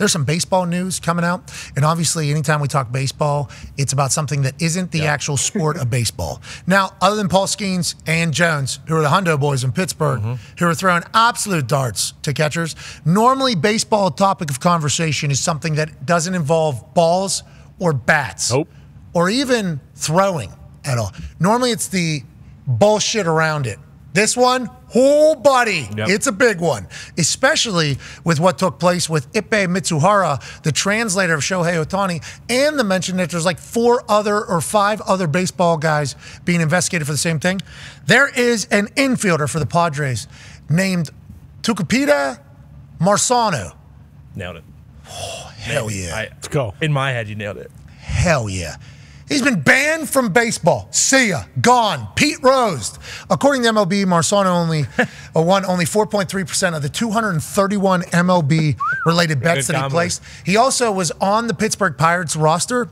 There's some baseball news coming out, and obviously anytime we talk baseball, it's about something that isn't the actual sport of baseball. Now, other than Paul Skeens and Jones, who are the Hundo boys in Pittsburgh, who are throwing absolute darts to catchers, normally baseball topic of conversation is something that doesn't involve balls or bats. Or even throwing at all. Normally it's the bullshit around it. This one, oh buddy, it's a big one. Especially with what took place with Ippei Mitsuhara, the translator of Shohei Ohtani, and the mention that there's like 5 other baseball guys being investigated for the same thing. There is an infielder for the Padres named Tucupita Marçano. Nailed it. Oh, hell yeah. Let's go. In my head, you nailed it. Hell yeah. He's been banned from baseball. See ya. Gone. Pete Rose. According to MLB, Marçano only won only 4.3% of the 231 MLB-related bets that he placed. He also was on the Pittsburgh Pirates roster,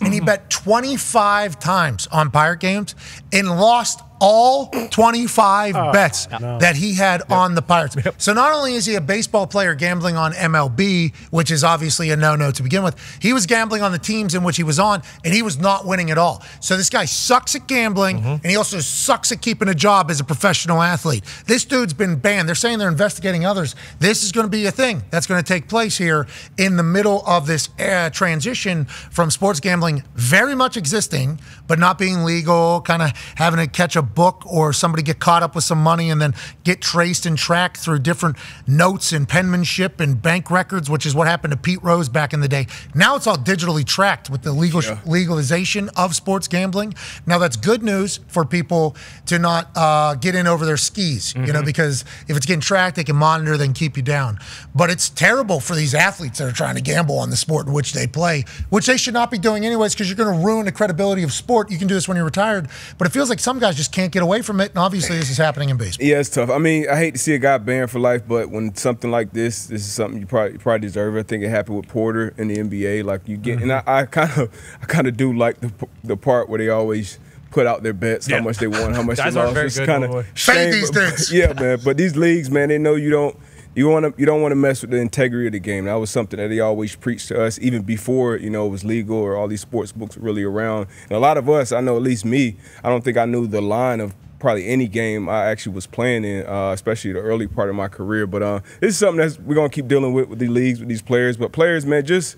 and he bet 25 times on Pirate games and lost all 25 bets that he had on the Pirates. So not only is he a baseball player gambling on MLB, which is obviously a no-no to begin with, he was gambling on the teams in which he was on, and he was not winning at all. So this guy sucks at gambling, and he also sucks at keeping a job as a professional athlete. This dude's been banned. They're saying they're investigating others. This is going to be a thing that's going to take place here in the middle of this transition from sports gambling very much existing, but not being legal, kind of having to catch a book or somebody get caught up with some money and then get traced and tracked through different notes and penmanship and bank records, which is what happened to Pete Rose back in the day. Now it's all digitally tracked with the legalization of sports gambling. Now that's good news for people to not get in over their skis, you know, because if it's getting tracked, they can monitor, they can keep you down. But it's terrible for these athletes that are trying to gamble on the sport in which they play, which they should not be doing anyways, because you're going to ruin the credibility of sport. You can do this when you're retired, but it feels like some guys just can't get away from it, and obviously this is happening in baseball. Yeah, it's tough. I mean, I hate to see a guy banned for life, but when something like this is something you probably deserve. I think it happened with Porter in the NBA. Like you get, and I kind of do like the part where they always put out their bets, how much they won, how much they lost. It's kind of shame. Yeah, man. But these leagues, man, they know you don't want to mess with the integrity of the game. That was something that they always preached to us, even before it was legal or all these sports books were really around. And a lot of us, I know at least me, I don't think I knew the line of probably any game I actually was playing in, especially the early part of my career. But this is something that we're gonna keep dealing with the leagues, with these players. But players, man, just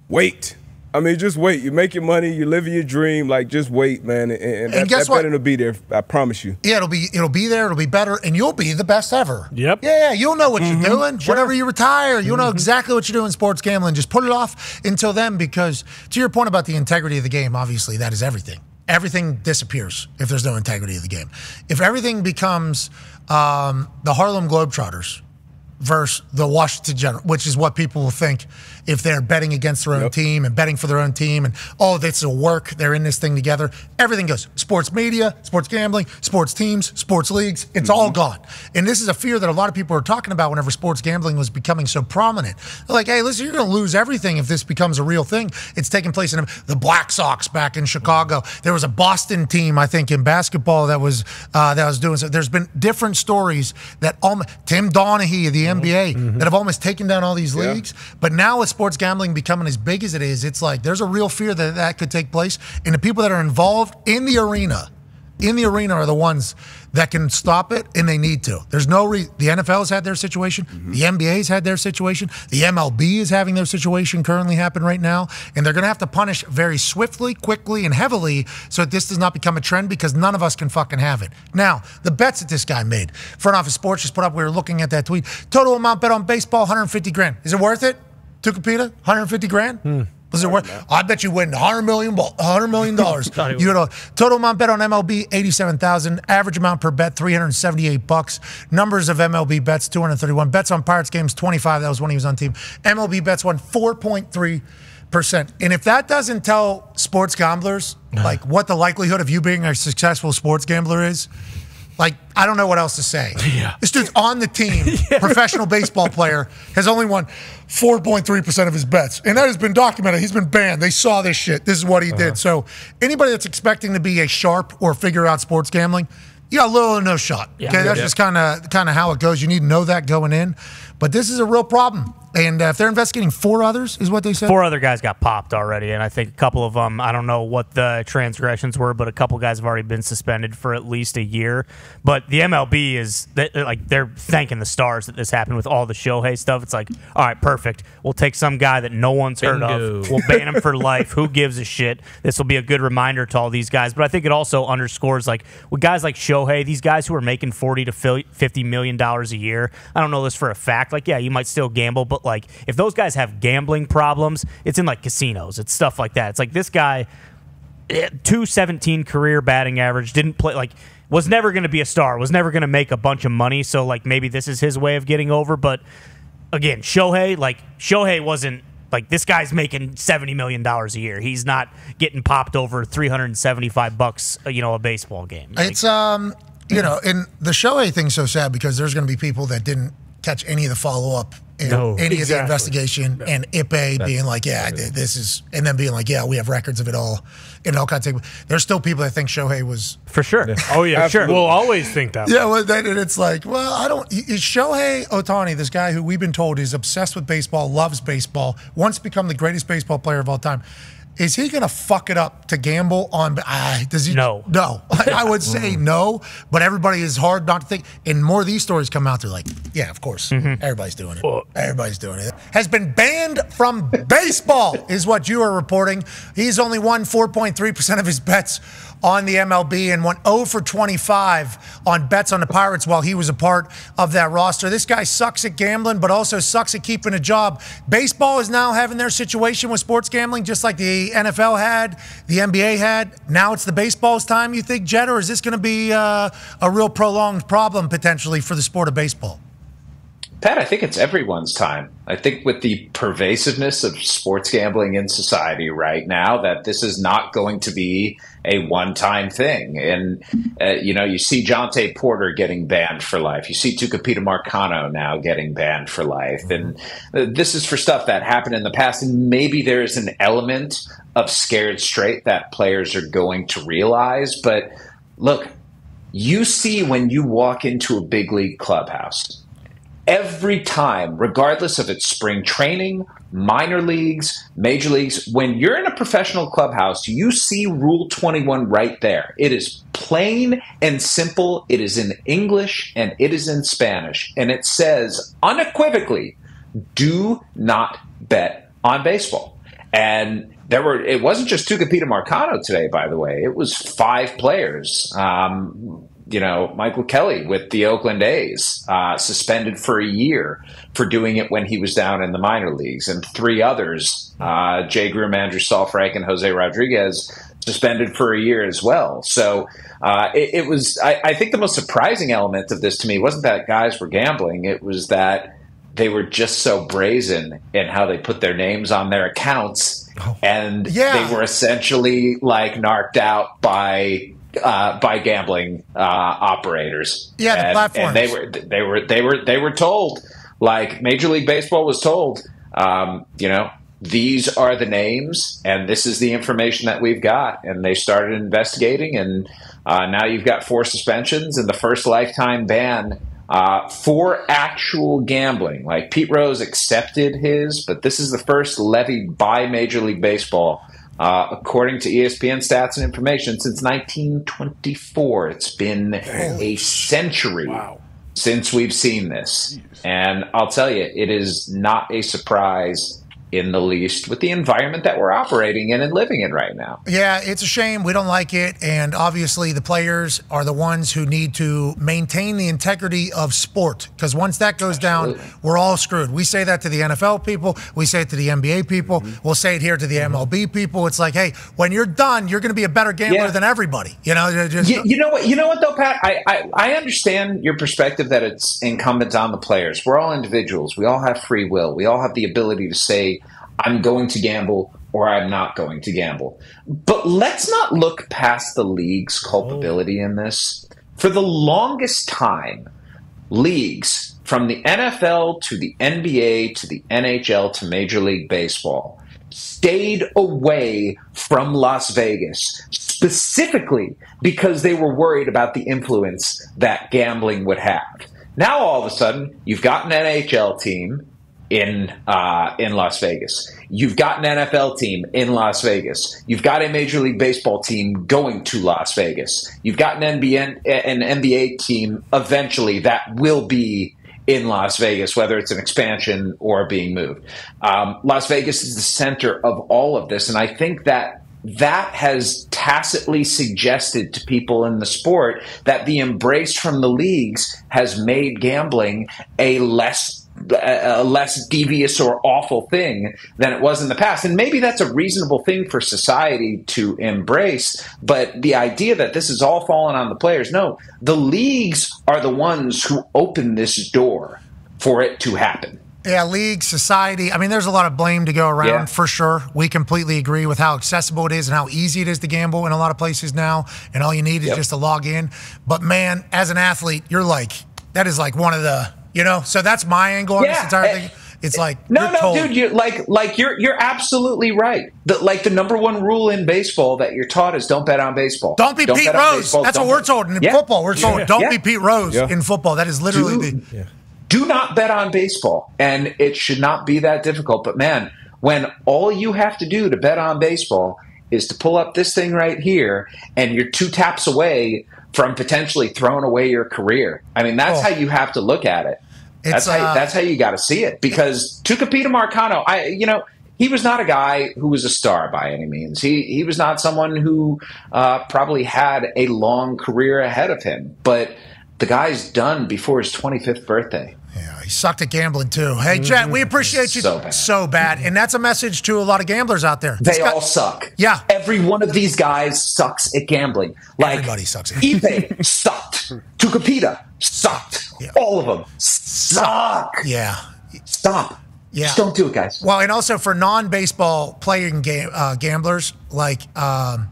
wait. I mean, just wait. You make your money, you live your dream. Like, just wait, man, and that betting will be there. I promise you. Yeah, it'll be there. It'll be better, and you'll be the best ever. Yep. Yeah, you'll know what you're doing. Sure. Whenever you retire, you'll know exactly what you're doing in sports gambling. Just put it off until then, because to your point about the integrity of the game, obviously that is everything. Everything disappears if there's no integrity of the game. If everything becomes the Harlem Globetrotters versus the Washington General, which is what people will think if they're betting against their own team and betting for their own team, and this will work, they're in this thing together. Everything goes. Sports media, sports gambling, sports teams, sports leagues, it's all gone. And this is a fear that a lot of people are talking about whenever sports gambling was becoming so prominent. They're like, hey, listen, you're going to lose everything if this becomes a real thing. It's taking place in the Black Sox back in Chicago. There was a Boston team, I think, in basketball that was doing so. There's been different stories that Tim Donaghy of the NBA that have almost taken down all these leagues. But now with sports gambling becoming as big as it is, it's like there's a real fear that that could take place. And the people that are involved in the arena are the ones that can stop it, and they need to. There's no reason. The NFL has had their situation. The NBA's had their situation. The MLB is having their situation currently happen right now. And they're going to have to punish very swiftly, quickly, and heavily so that this does not become a trend, because none of us can fucking have it. Now, the bets that this guy made. Front Office Sports just put up, we were looking at that tweet. Total amount bet on baseball, 150 grand. Is it worth it? Tucupita, 150 grand? Was it worth? I bet you win $100 million. You had a total amount bet on MLB, $87,000. Average amount per bet, $378. Numbers of MLB bets, 231. Bets on Pirates games, 25. That was when he was on team. MLB bets won 4.3%. And if that doesn't tell sports gamblers like what the likelihood of you being a successful sports gambler is, like, I don't know what else to say. This dude's on the team, professional baseball player, has only won 4.3% of his bets. And that has been documented. He's been banned. They saw this shit. This is what he did. So anybody that's expecting to be a sharp or figure out sports gambling, you got little or no shot. Okay, that's just kind of how it goes. You need to know that going in. But this is a real problem. And if they're investigating 4 others, is what they said? 4 other guys got popped already, and I think a couple of them, I don't know what the transgressions were, but a couple guys have already been suspended for at least a year. But the MLB is, they're thanking the stars that this happened with all the Shohei stuff. It's like, all right, perfect. We'll take some guy that no one's heard of. We'll ban him for life. Who gives a shit? This will be a good reminder to all these guys. But I think it also underscores, like, with guys like Shohei, these guys who are making $40 to $50 million a year, I don't know this for a fact. Like, yeah, you might still gamble, but like, if those guys have gambling problems, it's in like casinos. It's stuff like that. It's like this guy, 217 career batting average, didn't play, like, was never going to be a star, was never going to make a bunch of money. So like maybe this is his way of getting over. But again, Shohei wasn't like, this guy's making $70 million a year. He's not getting popped over $375, a baseball game. Like, it's and the Shohei thing's so sad because there's going to be people that didn't catch any of the follow-up in any of the investigation, and Ipe being like, yeah, this is, and then being like, yeah, we have records of it all, and all kinds of things. There's still people that think Shohei was for sure. Oh yeah, sure. We'll always think that. Yeah, well, then it's like, well, I don't. Is Shohei Ohtani, this guy who we've been told is obsessed with baseball, loves baseball, wants to become the greatest baseball player of all time? Is he going to fuck it up to gamble on? Does he? No. No. I would say no, but everybody is hard not to think. And more of these stories come out, they're like, yeah, of course. Everybody's doing it. Everybody's doing it. Has been banned from baseball, is what you are reporting. He's only won 4.3% of his bets on the MLB and went 0 for 25 on bets on the Pirates while he was a part of that roster. This guy sucks at gambling, but also sucks at keeping a job. Baseball is now having their situation with sports gambling, just like the NFL had, the NBA had. Now it's the baseball's time, you think, Jed, or is this going to be a real prolonged problem potentially for the sport of baseball? Pat, I think it's everyone's time. I think with the pervasiveness of sports gambling in society right now, that this is not going to be a one-time thing. And, you see Jonte Porter getting banned for life. You see Tucupita Marcano now getting banned for life. And this is for stuff that happened in the past. And maybe there is an element of scared straight that players are going to realize. But look, you see when you walk into a big league clubhouse, every time, regardless of its spring training, minor leagues, major leagues, when you're in a professional clubhouse, you see Rule 21 right there. It is plain and simple. It is in English and it is in Spanish. And it says unequivocally, do not bet on baseball. And it wasn't just Tucupita Marcano today, by the way. It was 5 players. Michael Kelly with the Oakland A's, suspended for a year for doing it when he was down in the minor leagues, and 3 others, Jay Groom, Andrew Saalfrank, and Jose Rodriguez, suspended for a year as well. So it was, I think the most surprising element of this to me wasn't that guys were gambling. It was that they were just so brazen in how they put their names on their accounts, and they were essentially like narked out by gambling operators. Yeah, the platforms. And they were told, like Major League Baseball was told, these are the names and this is the information that we've got. And they started investigating, and now you've got 4 suspensions and the first lifetime ban for actual gambling. Like Pete Rose accepted his, but this is the first levied by Major League Baseball. According to ESPN stats and information, since 1924. It's been a century since we've seen this. And I'll tell you, it is not a surprise in the least with the environment that we're operating in and living in right now. Yeah, it's a shame. We don't like it. And obviously the players are the ones who need to maintain the integrity of sport, because once that goes down, we're all screwed. We say that to the NFL people. We say it to the NBA people. We'll say it here to the MLB people. It's like, hey, when you're done, you're going to be a better gambler than everybody. You know what though, Pat? I understand your perspective that it's incumbent on the players. We're all individuals. We all have free will. We all have the ability to say, I'm going to gamble or I'm not going to gamble. But let's not look past the league's culpability in this. For the longest time, leagues from the NFL to the NBA to the NHL to Major League Baseball stayed away from Las Vegas, specifically because they were worried about the influence that gambling would have. Now all of a sudden, you've got an NHL team in Las Vegas. You've got an NFL team in Las Vegas. You've got a Major League Baseball team going to Las Vegas. You've got an NBA team eventually that will be in Las Vegas, whether it's an expansion or being moved. Las Vegas is the center of all of this, and I think that has tacitly suggested to people in the sport that the embrace from the leagues has made gambling a less devious or awful thing than it was in the past. And maybe that's a reasonable thing for society to embrace, but the idea that this is all fallen on the players, no, the leagues are the ones who open this door for it to happen. Yeah, league, society. I mean, there's a lot of blame to go around for sure. We completely agree with how accessible it is and how easy it is to gamble in a lot of places now. And all you need is just to log in. But man, as an athlete, you're like, that is like one of the, so that's my angle on this entire thing. It's like, no, dude, you're absolutely right. The number one rule in baseball that you're taught is don't bet on baseball. Don't be Pete Rose. That's what we're told in football. We're told don't be Pete Rose in football. That is literally Do not bet on baseball, and it should not be that difficult. But, man, when all you have to do to bet on baseball is to pull up this thing right here, and you're 2 taps away from potentially throwing away your career. I mean, that's how you have to look at it. That's how you got to see it. Because Tucupita Marcano, he was not a guy who was a star by any means. He was not someone who probably had a long career ahead of him. But the guy's done before his 25th birthday. Yeah, he sucked at gambling too. Hey, Jet, we appreciate you so bad. And that's a message to a lot of gamblers out there. They all suck. Yeah. Every one of these guys sucks at gambling. Like, everybody sucks at Ipe sucked. Tucupita sucked. Yeah. All of them suck. Yeah. Stop. Yeah. Just don't do it, guys. Well, and also for non-baseball playing gamblers, like I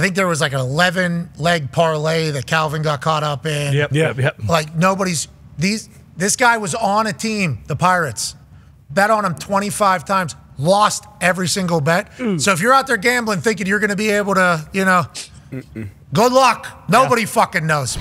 think there was like an 11-leg parlay that Calvin got caught up in. Yep. Like this guy was on a team, the Pirates, bet on him 25 times, lost every single bet. So if you're out there gambling thinking you're going to be able to, good luck. Nobody fucking knows.